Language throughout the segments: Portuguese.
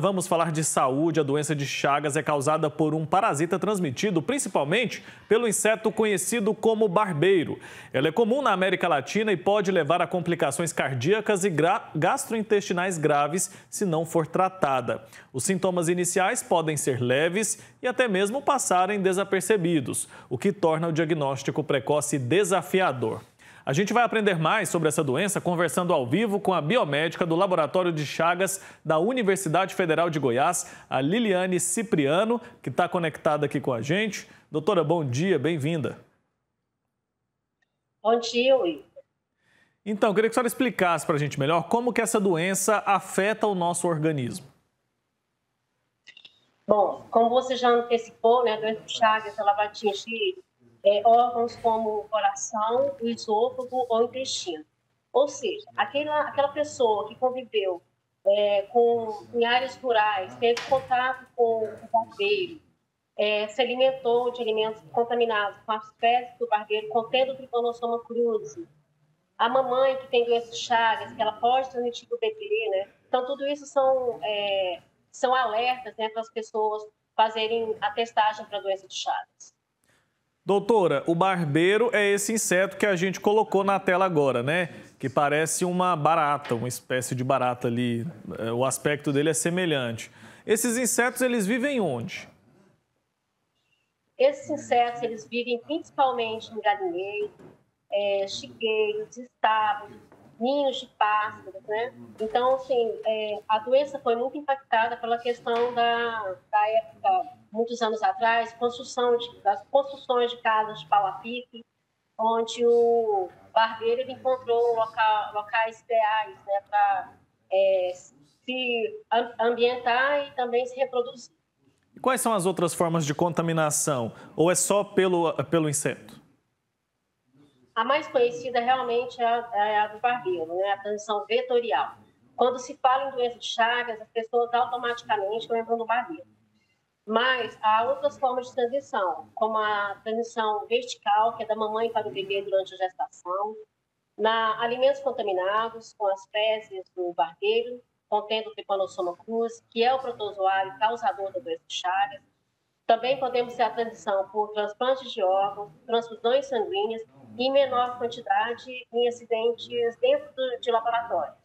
Vamos falar de saúde. A doença de Chagas é causada por um parasita transmitido principalmente pelo inseto conhecido como barbeiro. Ela é comum na América Latina e pode levar a complicações cardíacas e gastrointestinais graves se não for tratada. Os sintomas iniciais podem ser leves e até mesmo passarem desapercebidos, o que torna o diagnóstico precoce desafiador. A gente vai aprender mais sobre essa doença conversando ao vivo com a biomédica do Laboratório de Chagas da Universidade Federal de Goiás, a Liliane Cipriano, que está conectada aqui com a gente. Doutora, bom dia, bem-vinda. Bom dia, Will. Então, queria que a senhora explicasse para a gente melhor como que essa doença afeta o nosso organismo. Bom, como você já antecipou, né, a doença de Chagas ela vai atingir órgãos como o coração, o esôfago ou o intestino. Ou seja, aquela pessoa que conviveu em áreas rurais, teve contato com o barbeiro, se alimentou de alimentos contaminados com as fezes do barbeiro contendo o Trypanosoma cruzi, a mamãe que tem doença de Chagas, que ela pode transmitir para o bebê, né? Então, tudo isso são alertas, né, para as pessoas fazerem a testagem para a doença de Chagas. Doutora, o barbeiro é esse inseto que a gente colocou na tela agora, né? Que parece uma barata, uma espécie de barata ali. O aspecto dele é semelhante. Esses insetos, eles vivem onde? Esses insetos, eles vivem principalmente em galinheiros, chiqueiros, estábulos, ninhos de pássaros, né? Então, assim, a doença foi muito impactada pela questão da época, muitos anos atrás, das construções de casas de pau a pique, onde o barbeiro ele encontrou locais ideais, né, para se ambientar e também se reproduzir. E quais são as outras formas de contaminação? Ou é só pelo inseto? A mais conhecida realmente é a do barbeiro, né? A transmissão vetorial. Quando se fala em doença de Chagas, as pessoas automaticamente lembram do barbeiro. Mas há outras formas de transmissão, como a transmissão vertical, que é da mamãe para o bebê durante a gestação, alimentos contaminados com as fezes do barbeiro, contendo o Trypanosoma cruzi, que é o protozoário causador da doença de Chagas. Também podemos ter a transmissão por transplantes de órgãos, transfusões sanguíneas e em menor quantidade em acidentes dentro de laboratórios.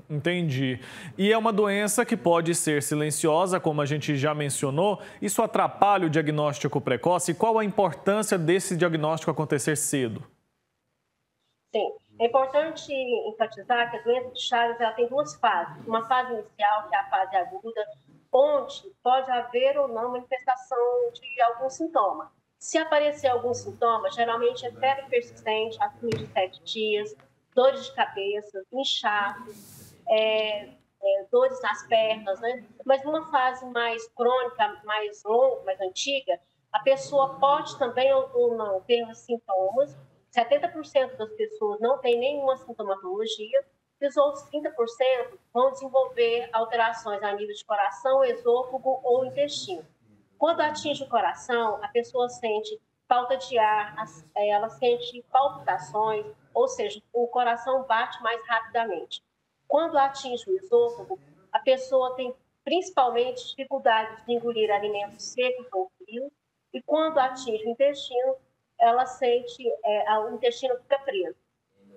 Entendi. E é uma doença que pode ser silenciosa, como a gente já mencionou. Isso atrapalha o diagnóstico precoce? Qual a importância desse diagnóstico acontecer cedo? Sim, é importante enfatizar que a doença de Chagas ela tem duas fases. Uma fase inicial, que é a fase aguda, onde pode haver ou não manifestação de algum sintoma. Se aparecer algum sintoma, geralmente é febre persistente, acima de 7 dias, dores de cabeça, inchaço, dores nas pernas, né? Mas numa fase mais crônica, mais longa, mais antiga, a pessoa pode também ou não ter os sintomas. 70% das pessoas não tem nenhuma sintomatologia e os outros 30% vão desenvolver alterações a nível de coração, esôfago ou intestino. Quando atinge o coração, a pessoa sente falta de ar, ela sente palpitações, ou seja, o coração bate mais rapidamente. Quando atinge o esôfago, a pessoa tem principalmente dificuldade de engolir alimentos secos ou frios, e quando atinge o intestino, ela sente, o intestino fica preso.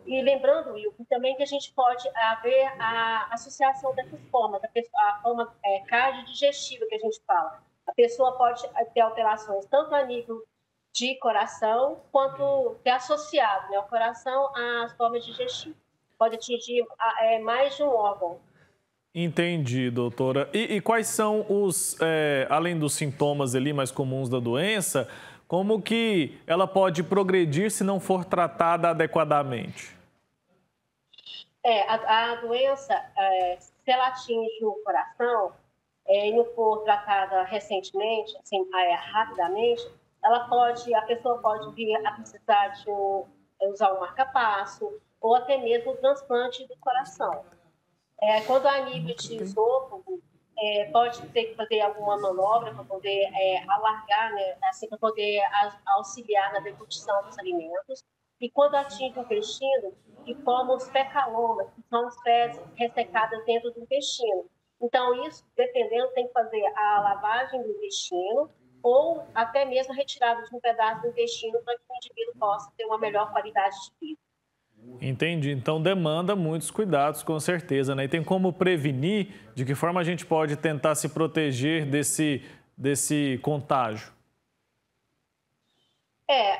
E lembrando, Will, também que a gente pode haver a associação dessas formas, a forma cardiodigestiva que a gente fala. A pessoa pode ter alterações tanto a nível de coração, quanto ter associado, né, o coração às formas digestivas. Pode atingir mais de um órgão. Entendi, doutora. E quais são além dos sintomas ali mais comuns da doença, como que ela pode progredir se não for tratada adequadamente? A doença, se ela atinge o coração e não for tratada recentemente, assim, rapidamente, a pessoa pode vir a precisar de usar um marca-passo ou até mesmo o transplante do coração. Quando há nível de esôfago, pode ter que fazer alguma manobra para poder alargar, né, assim, para poder auxiliar na deglutição dos alimentos. E quando atinge o intestino, que forma os fecalomas, que são as fezes ressecadas dentro do intestino. Então, isso, dependendo, tem que fazer a lavagem do intestino ou até mesmo a retirada de um pedaço do intestino para que o indivíduo possa ter uma melhor qualidade de vida. Entendi. Então demanda muitos cuidados, com certeza, né? E tem como prevenir? De que forma a gente pode tentar se proteger desse contágio?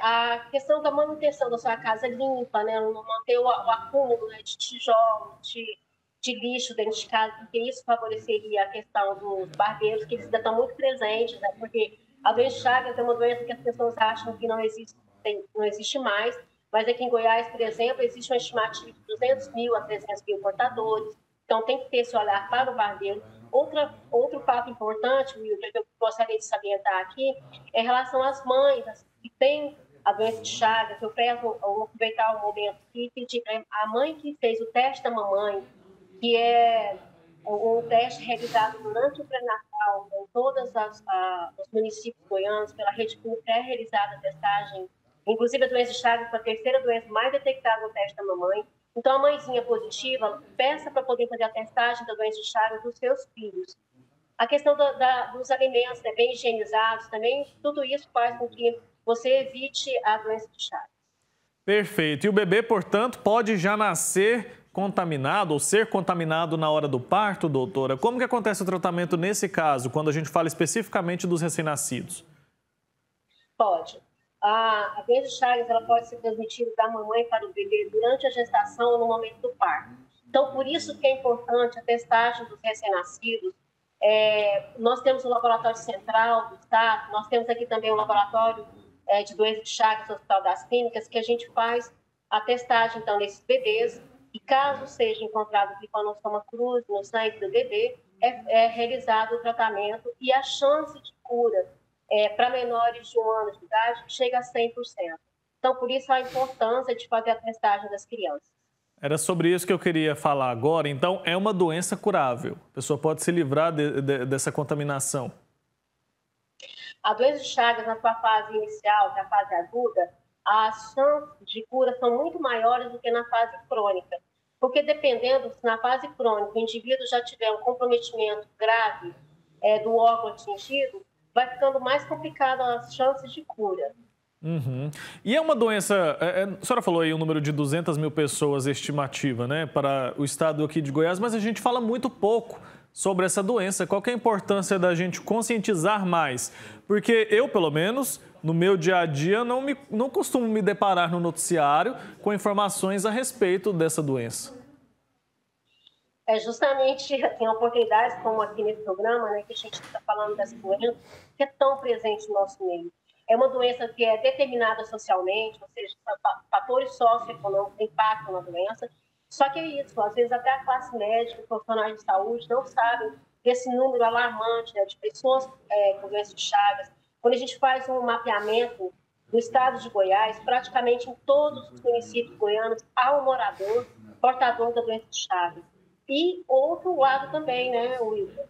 A questão da manutenção da sua casa limpa, né? Não manter o acúmulo, né, de tijolo, de lixo dentro de casa, porque isso favoreceria a questão dos barbeiros, que eles ainda estão muito presentes, né? Porque a doença de Chagas é uma doença que as pessoas acham que não existe mais, mas aqui em Goiás, por exemplo, existe uma estimativa de 200 mil a 300 mil portadores, então tem que ter esse olhar para o barbeiro. Outro fato importante, Wilder, que eu gostaria de salientar aqui, é em relação às mães que têm a doença de Chagas. Eu vou aproveitar o momento aqui e pedir para a mãe que fez o teste da mamãe, que é um teste realizado durante o pré-natal em todos os municípios goianos, pela rede pública, é realizada a testagem. Inclusive, a doença de Chagas foi a terceira doença mais detectada no teste da mamãe. Então, a mãezinha positiva, peça para poder fazer a testagem da doença de Chagas dos seus filhos. A questão dos alimentos, né, bem higienizados também, tudo isso faz com que você evite a doença de Chagas. Perfeito. E o bebê, portanto, pode já nascer contaminado ou ser contaminado na hora do parto, doutora? Como que acontece o tratamento nesse caso, quando a gente fala especificamente dos recém-nascidos? Pode. A doença de Chagas ela pode ser transmitida da mamãe para o bebê durante a gestação ou no momento do parto. Então, por isso que é importante a testagem dos recém-nascidos. Nós temos o laboratório central do estado, nós temos aqui também o laboratório de doença de Chagas do Hospital das Clínicas, que a gente faz a testagem, então, nesses bebês, e caso seja encontrado Trypanosoma cruzi no sangue do bebê, é realizado o tratamento e a chance de cura para menores de 1 ano de idade chega a 100%. Então, por isso a importância de fazer a testagem das crianças. Era sobre isso que eu queria falar agora. Então, é uma doença curável. A pessoa pode se livrar dessa contaminação. A doença de Chagas, na sua fase inicial, que é a fase aguda, as chances de cura são muito maiores do que na fase crônica. Porque dependendo, se na fase crônica o indivíduo já tiver um comprometimento grave do órgão atingido, vai ficando mais complicado as chances de cura. Uhum. E é uma doença, a senhora falou aí um número de 200 mil pessoas estimativa, né, para o estado aqui de Goiás, mas a gente fala muito pouco sobre essa doença. Qual que é a importância da gente conscientizar mais? Porque eu, pelo menos, no meu dia a dia, não costumo me deparar no noticiário com informações a respeito dessa doença. Justamente tem oportunidades como aqui nesse programa, né, que a gente está falando dessa doença, que é tão presente no nosso meio. É uma doença que é determinada socialmente, ou seja, fatores socioeconômicos impactam na doença. Só que é isso, às vezes até a classe médica, profissionais de saúde não sabem desse número alarmante, né, de pessoas com doença de Chagas. Quando a gente faz um mapeamento do estado de Goiás, praticamente em todos os municípios goianos há um morador portador da doença de Chagas. E outro lado também, né, Wilson?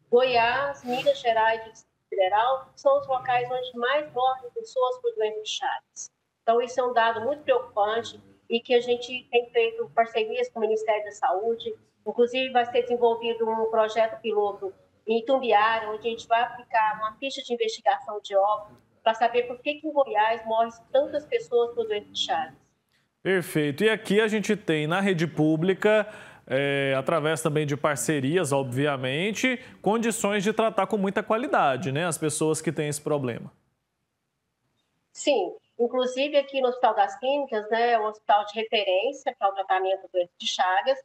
Goiás, Minas Gerais e Distrito Federal são os locais onde mais morrem pessoas por doença de Chagas. Então, isso é um dado muito preocupante e que a gente tem feito parcerias com o Ministério da Saúde. Inclusive, vai ser desenvolvido um projeto piloto em Itumbiara, onde a gente vai aplicar uma ficha de investigação de óbito para saber por que em Goiás morrem tantas pessoas por doença de Chagas. Perfeito. E aqui a gente tem na rede pública, através também de parcerias, obviamente, condições de tratar com muita qualidade, né, as pessoas que têm esse problema. Sim. Inclusive, aqui no Hospital das Clínicas, né, é um hospital de referência para o tratamento da doença de Chagas,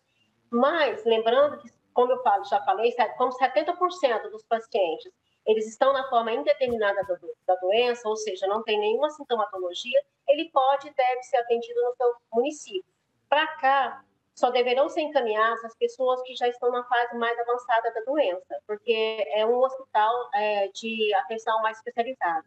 mas lembrando que, como eu já falei, como 70% dos pacientes eles estão na forma indeterminada da doença, ou seja, não tem nenhuma sintomatologia, ele pode e deve ser atendido no seu município. Para cá, só deverão ser encaminhadas as pessoas que já estão na fase mais avançada da doença, porque é um hospital de atenção mais especializada.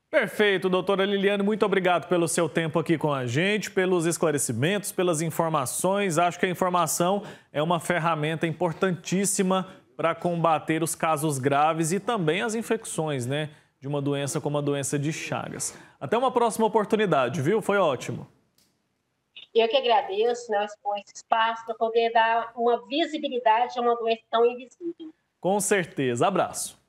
Perfeito, doutora Liliane, muito obrigado pelo seu tempo aqui com a gente, pelos esclarecimentos, pelas informações. Acho que a informação é uma ferramenta importantíssima para combater os casos graves e também as infecções, né, de uma doença como a doença de Chagas. Até uma próxima oportunidade, viu? Foi ótimo. Eu que agradeço, né, esse espaço para poder dar uma visibilidade a uma doença tão invisível. Com certeza. Abraço.